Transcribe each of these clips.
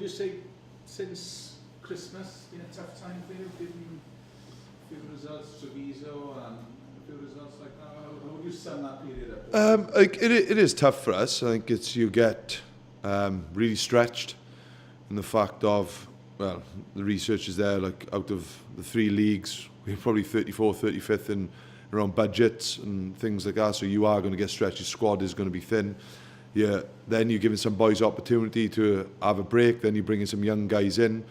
you say since Christmas been a tough time for you? Given a few results, Treviso and a few results like that. How would you sum that period up? It is tough for us. I think you get really stretched in the fact of, well, the research is there, like out of the 3 leagues, we're probably 34th, 35th in around budgets and things like that, so you are going to get stretched. Your squad is going to be thin. Yeah, then you're giving some boys opportunity to have a break, then you're bringing some young guys in.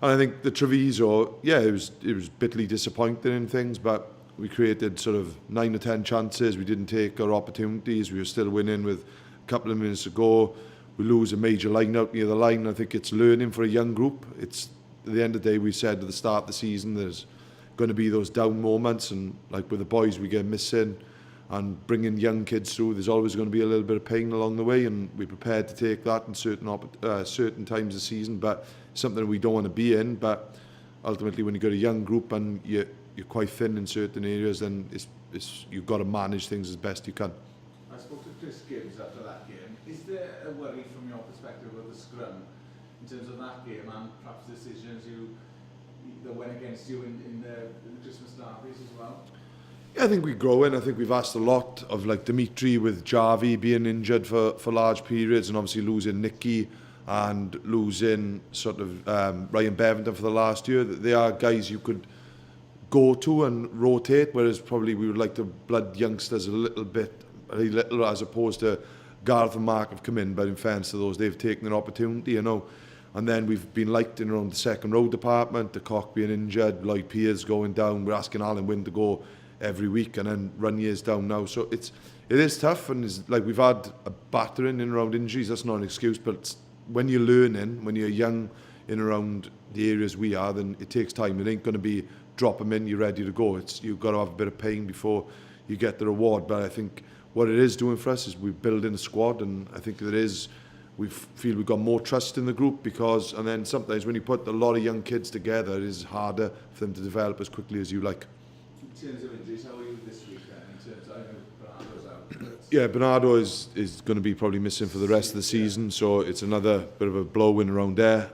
And I think the Treviso, yeah, it was bitterly disappointing in things, but we created sort of 9 or 10 chances. We didn't take our opportunities. We were still winning with a couple of minutes to go. We lose a major line out near the line. I think it's learning for a young group. It's, at the end of the day, we said at the start of the season, there's going to be those down moments, and like with the boys we get missing and bringing young kids through, there's always going to be a little bit of pain along the way, and we're prepared to take that in certain times of the season, but something we don't want to be in. But ultimately, when you've got a young group and you're quite thin in certain areas, then you've got to manage things as best you can. I spoke to Chris Gibbs after that game. Is there a worry from your perspective of the scrum in terms of that game and perhaps decisions that went against you in the Christmas derbies as well? Yeah, I think we're growing. I think we've asked a lot of, like, Dimitri with Javi being injured for large periods, and obviously losing Nicky and losing sort of Ryan Bevington for the last year. They are guys you could go to and rotate, whereas probably we would like to blood youngsters a little as opposed to Gareth and Mark have come in, but in fairness to those, they've taken an opportunity, you know. And then we've been liked in around the second row department, the Cock being injured, Lloyd Pierce going down. We're asking Alan Wynne to go every week, and then Runye's down now. So it is tough, and it's like we've had a battering in around injuries. That's not an excuse, but when you're learning, when you're young in around the areas we are, then it takes time. It ain't going to be drop them in, you're ready to go. You've got to have a bit of pain before you get the reward. But I think what it is doing for us is we're building a squad, and I think we feel we've got more trust in the group, because, and then sometimes when you put a lot of young kids together, it is harder for them to develop as quickly as you like. In terms of injuries, how are you this week then? In terms of, I know Bernardo's out. Yeah, Bernardo is going to be probably missing for the rest of the season, so it's another bit of a blow in around there.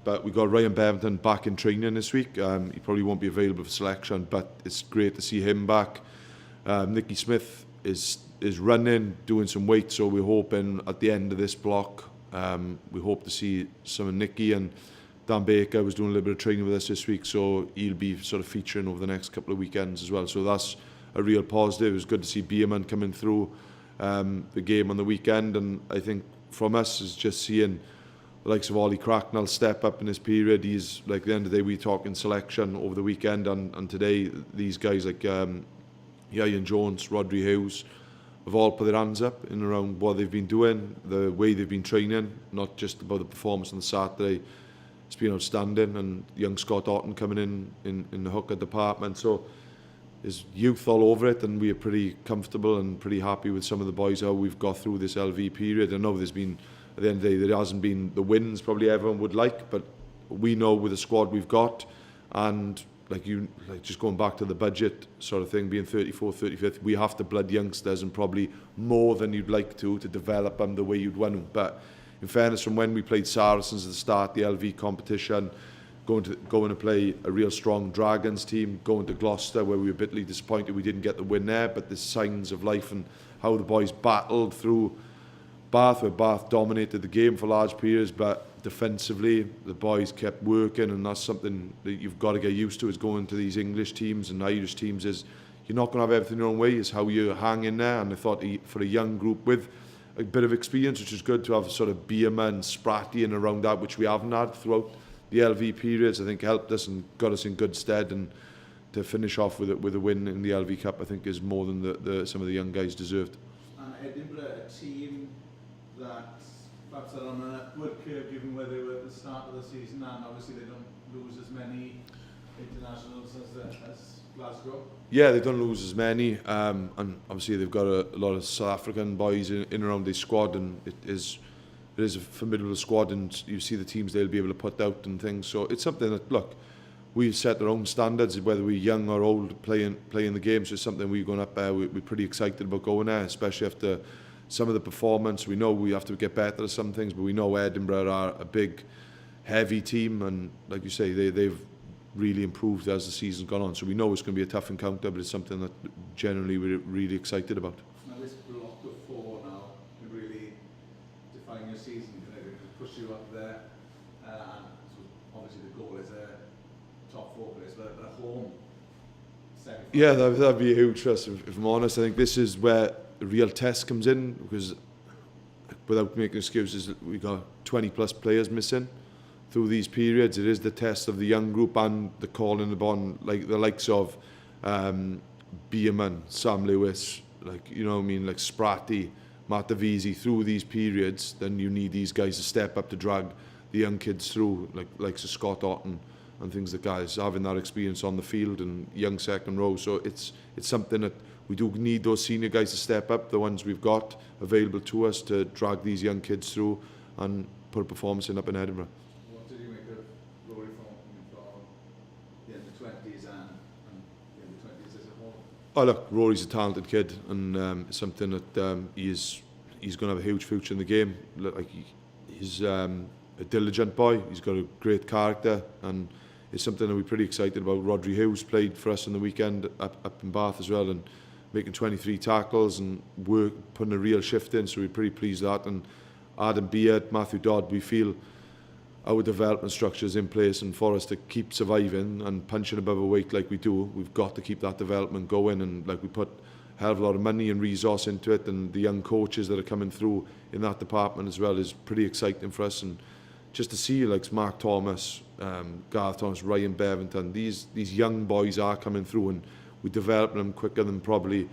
But we got Ryan Bevington back in training this week. He probably won't be available for selection, but it's great to see him back. Nicky Smith is running, doing some weight, so we're hoping at the end of this block, we hope to see some of Nicky. And Dan Baker was doing a little bit of training with us this week, so he'll be sort of featuring over the next couple of weekends as well. So that's a real positive. It was good to see Bierman coming through the game on the weekend, and I think from us is just seeing the likes of Ollie Cracknell step up in this period. He's, like, at the end of the day, we're talking selection over the weekend, and today these guys like Ian Jones, Rodri Hughes have all put their hands up in around what they've been doing, the way they've been training, not just about the performance on the Saturday. It's been outstanding, and young Scott Otten coming in the hooker department. So there's youth all over it, and we are pretty comfortable and pretty happy with some of the boys, how we've got through this LV period. I know there's been, at the end of the day, there hasn't been the wins probably everyone would like, but we know with the squad we've got, and like just going back to the budget sort of thing, being 34th, 35th, we have to blood youngsters, and probably more than you'd like to develop them the way you'd want them. But in fairness, from when we played Saracens at the start, the LV competition, going to play a real strong Dragons team, going to Gloucester where we were bitterly disappointed we didn't get the win there, but the signs of life and how the boys battled through Bath, where Bath dominated the game for large periods, but defensively the boys kept working, and that's something that you've got to get used to, is going to these English teams and Irish teams, is you're not going to have everything your own way, is how you hang in there. And I thought for a young group with a bit of experience, which is good to have sort of Bierman, Spratty and around that, which we haven't had throughout the LV periods, I think helped us and got us in good stead. And to finish off with a win in the LV Cup, I think is more than some of the young guys deserved. And Edinburgh, a team that perhaps are on an upward curve given where they were at the start of the season, and obviously they don't lose as many internationals as Glasgow. Yeah, they don't lose as many, and obviously they've got a lot of South African boys in around their squad, and it is a formidable squad, and you see the teams they'll be able to put out and things. So it's something that, look, we've set our own standards, whether we're young or old playing the game. So it's something we're going up there. We're pretty excited about going there, especially after some of the performance. We know we have to get better at some things, but we know Edinburgh are a big heavy team, and like you say, they've really improved as the season's gone on. So we know it's going to be a tough encounter, but it's something that generally we're really excited about. Now this block of 4 now can really define your season, can it push you up there? And so obviously the goal is a top 4 place, but a home semi-final. Yeah, that'd be a huge trust. If I'm honest, I think this is where the real test comes in, because without making excuses, we got 20 plus players missing through these periods. It is the test of the young group and the calling upon like the likes of Bierman, Sam Lewis, like, you know what I mean, like Spratty, Matt Davisi. Through these periods, then you need these guys to step up to drag the young kids through, like Scott Otten and things like guys having that experience on the field and young second row. So it's something that we do need those senior guys to step up, the ones we've got available to us, to drag these young kids through and put a performance in up in Edinburgh. What did you make of Rory from the under-20s and the under-20s as a whole? Oh look, Rory's a talented kid, and it's something that he's going to have a huge future in the game. Like he's a diligent boy. He's got a great character, and it's something that we're pretty excited about. Rodri Hughes played for us on the weekend up in Bath as well, and making 23 tackles and putting a real shift in. So we're pretty pleased with that. And Adam Beard, Matthew Dodd, we feel our development structure is in place, and for us to keep surviving and punching above a weight like we do, we've got to keep that development going. And like, we put a hell of a lot of money and resource into it, and the young coaches that are coming through in that department as well is pretty exciting for us. And just to see like Mark Thomas, Gareth Thomas, Ryan Bevington, these young boys are coming through, and we're developing them quicker than probably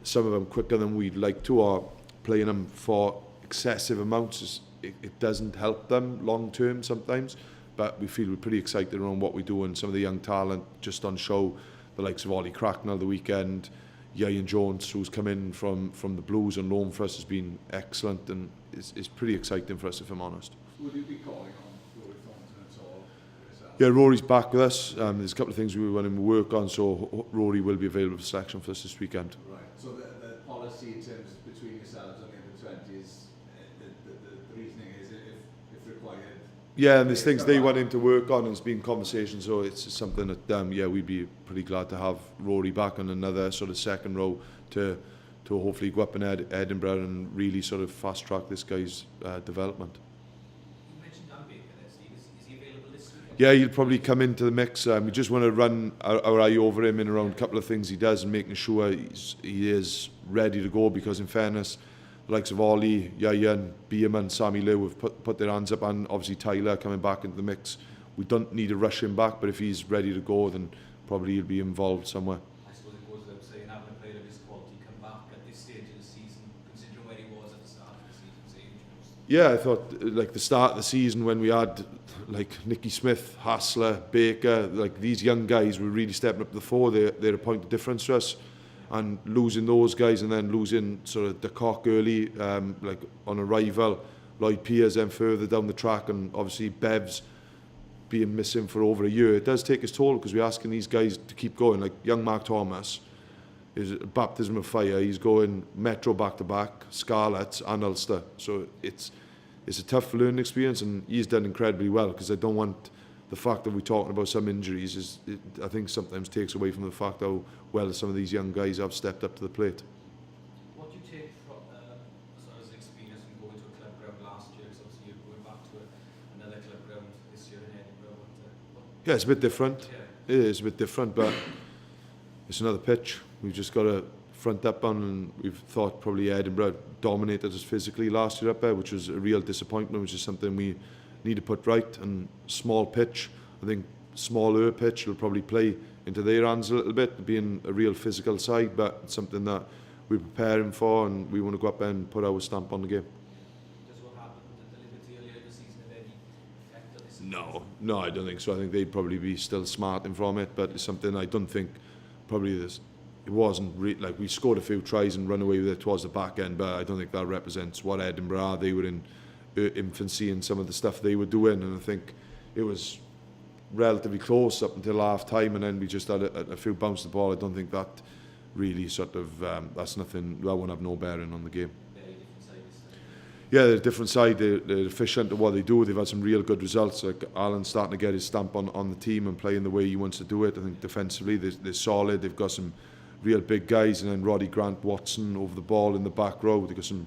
some of them quicker than we'd like to, or playing them for excessive amounts. It doesn't help them long term sometimes, but we feel we're pretty excited around what we do, and some of the young talent just on show, the likes of Ollie Cracknell the weekend, Ian Jones, who's come in from the Blues and loan for us, has been excellent, and it's pretty exciting for us, if I'm honest. Would you be calling on Rory Thornton at all yourself? Yeah, Rory's back with us. There's a couple of things we want him to work on, so Rory will be available for selection for us this weekend. Right, so the policy in terms between yourselves and the under-20s, the reasoning is if required. Yeah, and there's things they want him to work on, and there's been conversations, so it's something that yeah, we'd be pretty glad to have Rory back on another sort of second row to hopefully go up in Edinburgh and really sort of fast track this guy's development. You mentioned Dan Baker there, Steve. Is he available this week? Yeah, he'll probably come into the mix. We just want to run our eye over him and around a couple of things he does, and making sure he is ready to go, because in fairness, the likes of Ollie, Yayan, Bierman, Sammy Liu have put their hands up, and obviously Tyler coming back into the mix. We don't need to rush him back, but if he's ready to go, then probably he'll be involved somewhere. I suppose it goes without saying, having a player of his quality come back at this stage of the season, considering where he was at the start of the season, say injuries. Yeah, I thought like the start of the season when we had like Nicky Smith, Hassler, Baker, like these young guys were really stepping up to the fore. They're a point of difference to us, and losing those guys, and then losing sort of De Kock early, like on arrival, Lloyd Piers then further down the track, and obviously Bev's being missing for over a year, it does take its toll, because we're asking these guys to keep going. Like young Mark Thomas is a baptism of fire. He's going Metro back to back, Scarlets and Ulster, so it's a tough learning experience, and he's done incredibly well, because I don't want the fact that we're talking about some injuries I think sometimes takes away from the fact how well some of these young guys have stepped up to the plate. What do you take from as an experience from going to a club ground last year? Because obviously you're going back to another club ground this year in Edinburgh. Yeah, it's a bit different. Yeah. It is a bit different, but it's another pitch. We've just got to front up on, and we've thought probably Edinburgh dominated us physically last year up there, which was a real disappointment, which is something we need to put right. And small pitch, I think smaller pitch will probably play into their hands a little bit, being a real physical side, but it's something that we're preparing for, and we want to go up there and put our stamp on the game. Does what happened at the Liberty earlier in the season have any effect on this? No, I don't think so. I think they'd probably be still smarting from it, but it's something I don't think probably this. It wasn't like we scored a few tries and run away with it towards the back end, but I don't think that represents what Edinburgh are. They were in infancy in some of the stuff they were doing, and I think it was relatively close up until half time, and then we just had a few bounces of the ball. I don't think that really sort of that's nothing. That won't have no bearing on the game. Very different side this time. Yeah, they're a different side. They're efficient at what they do. They've had some real good results. Like Alan's starting to get his stamp on the team and playing the way he wants to do it. I think defensively they're solid. They've got some real big guys, and then Roddy Grant Watson over the ball in the back row. They've got some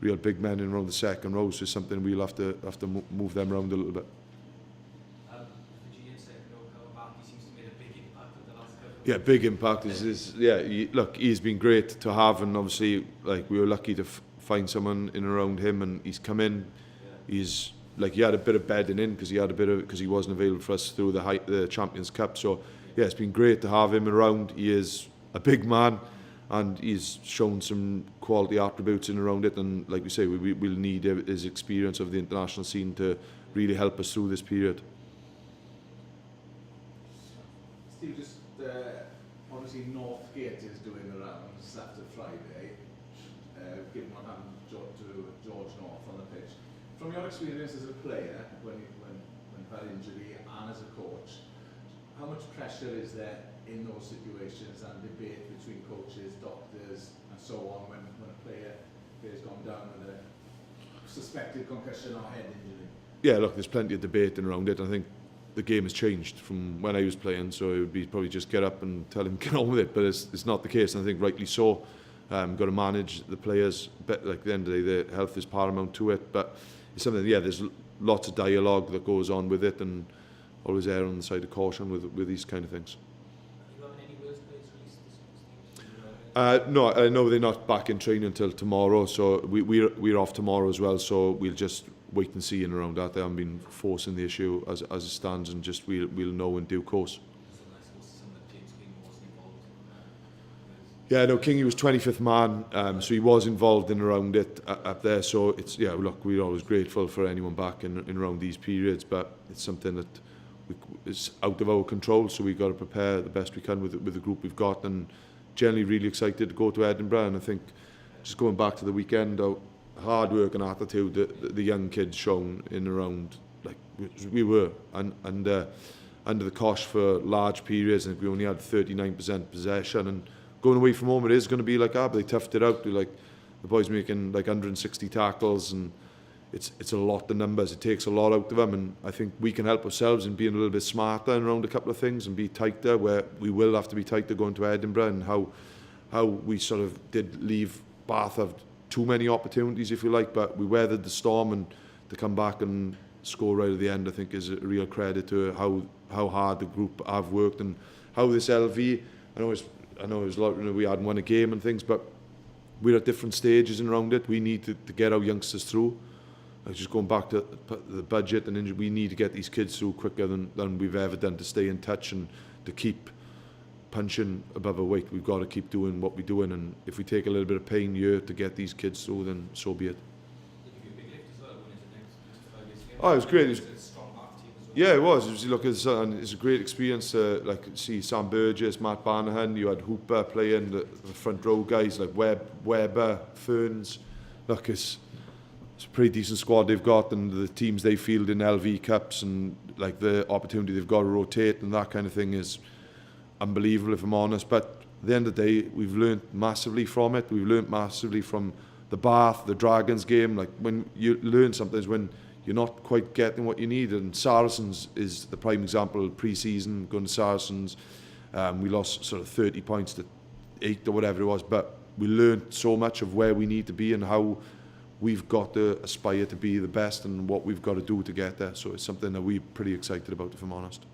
real big men in around the second row. So it's something we'll have to move them around a little bit. Yeah, big impact look, he's been great to have, and obviously like we were lucky to find someone in around him, and he's come in. He's like, he had a bit of bedding in because he wasn't available for us through the Champions Cup. So yeah, it's been great to have him around. He is a big man, and he's shown some quality attributes in around it. And like we say, we'll need his experience of the international scene to really help us through this period. Steve, just obviously Northgate is doing the rounds after Friday, giving one hand to George North on the pitch. From your experience as a player, when you've had injury, and as a coach, how much pressure is there in those situations and debate between coaches, doctors, and so on when a player's gone down with a suspected concussion or head injury? Yeah, look, there's plenty of debate around it. I think the game has changed from when I was playing, so it would be probably just get up and tell him get on with it, but it's not the case, and I think rightly so. Got to manage the players, but like at the end of the day, their health is paramount to it, but it's something, yeah, there's lots of dialogue that goes on with it, and always err on the side of caution with these kind of things. Are you having any Wales players released this week? No, I know they're not back in training until tomorrow, so we're off tomorrow as well, so we'll just wait and see in around that. They haven't been forcing the issue as it stands, and just we'll know in due course. Yeah, no, Kingy was 25th man, so he was involved in around it up there. So it's, yeah, look, we're always grateful for anyone back in around these periods, but it's something that is out of our control. So we've got to prepare the best we can with the group we've got, and generally really excited to go to Edinburgh. And I think just going back to the weekend, how hard work and attitude the young kids shown in around, like we were, and under the cosh for large periods. I think we only had 39% possession, and going away from home, it is going to be like that, but they toughed it out. Like the boys making like 160 tackles, and it's a lot of numbers. It takes a lot out of them, and I think we can help ourselves in being a little bit smarter around a couple of things and be tighter, where we will have to be tighter going to Edinburgh, and how we sort of did leave Bath of too many opportunities, if you like, but we weathered the storm, and to come back and score right at the end, I think is a real credit to how hard the group have worked, and how this LV, I know it was like, we hadn't won a game and things, but we're at different stages and around it. We need to get our youngsters through. Like just going back to the budget and injury, we need to get these kids through quicker than we've ever done to stay in touch and to keep punching above our weight. We've got to keep doing what we're doing, and if we take a little bit of pain here to get these kids through, then so be it. Oh, it was great. Yeah, it was. Look, it's a great experience. Like see Sam Burgess, Matt Barnahan. You had Hooper playing, the front row guys like Webber, Ferns. Look, it's a pretty decent squad they've got, and the teams they field in LV Cups, and like the opportunity they've got to rotate and that kind of thing is unbelievable, if I'm honest. But at the end of the day, we've learned massively from it. We've learned massively from the Bath, the Dragons game. Like when you learn something is when you're not quite getting what you need, and Saracens is the prime example. Pre-season, going to Saracens, we lost sort of 30 points to 8 or whatever it was, but we learned so much of where we need to be and how we've got to aspire to be the best and what we've got to do to get there. So it's something that we're pretty excited about, if I'm honest.